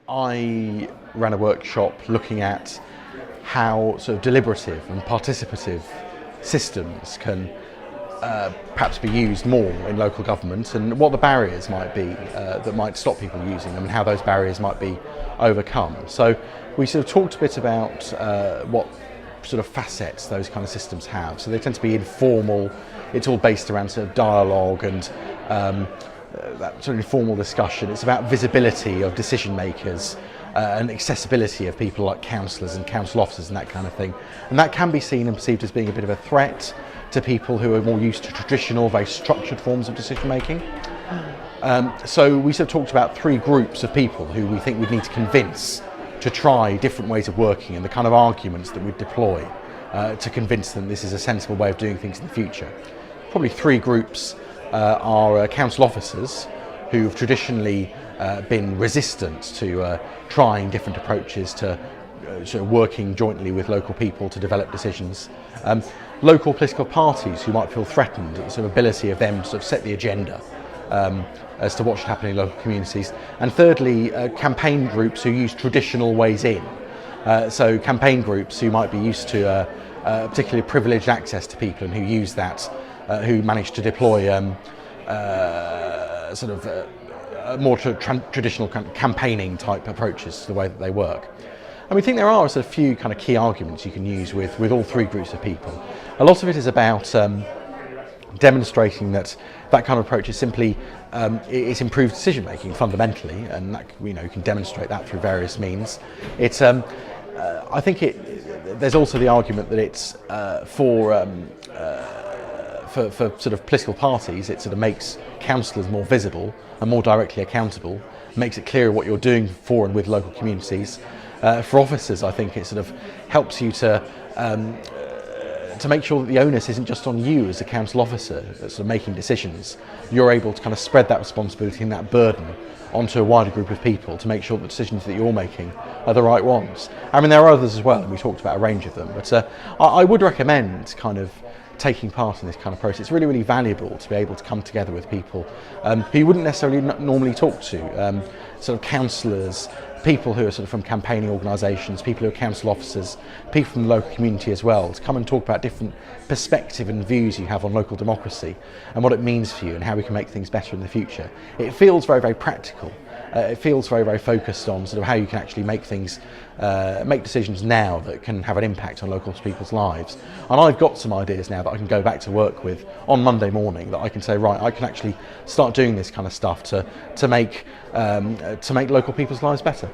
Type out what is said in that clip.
I ran a workshop looking at how sort of deliberative and participative systems can perhaps be used more in local government, and what the barriers might be that might stop people using them, and how those barriers might be overcome. So we sort of talked a bit about what sort of facets those kind of systems have. So they tend to be informal. It's all based around sort of dialogue and that sort of informal discussion. It's about visibility of decision makers and accessibility of people like councillors and council officers and that kind of thing. And that can be seen and perceived as being a bit of a threat to people who are more used to traditional, very structured forms of decision making. So we sort of talked about three groups of people who we think we'd need to convince to try different ways of working, and the kind of arguments that we'd deploy to convince them this is a sensible way of doing things in the future. Probably three groups are council officers who've traditionally been resistant to trying different approaches to sort of working jointly with local people to develop decisions. Local political parties who might feel threatened at the sort of ability of them to sort of set the agenda as to what should happen in local communities. And thirdly, campaign groups who use traditional ways in. So campaign groups who might be used to particularly privileged access to people and who use that, who manage to deploy more traditional kind of campaigning type approaches to the way that they work. And we think there are a sort of few kind of key arguments you can use with all three groups of people. A lot of it is about demonstrating that kind of approach is simply it's improved decision making fundamentally, and that, you can demonstrate that through various means. It's I think there's also the argument that it's for sort of political parties, it sort of makes councillors more visible and more directly accountable, makes it clearer what you're doing for and with local communities. For officers, I think it sort of helps you to make sure that the onus isn't just on you as a council officer that's sort of making decisions. You're able to kind of spread that responsibility and that burden onto a wider group of people to make sure the decisions that you're making are the right ones. I mean, there are others as well, and we talked about a range of them, but I would recommend kind of taking part in this kind of process. It's really, really valuable to be able to come together with people who you wouldn't necessarily normally talk to, sort of councillors, people who are sort of from campaigning organisations, people who are council officers, people from the local community as well, to come and talk about different perspective and views you have on local democracy and what it means for you and how we can make things better in the future. It feels very, very practical. It feels very, very focused on sort of how you can actually make things, make decisions now that can have an impact on local people's lives. And I've got some ideas now that I can go back to work with on Monday morning that I can say, right, I can actually start doing this kind of stuff to make local people's lives better.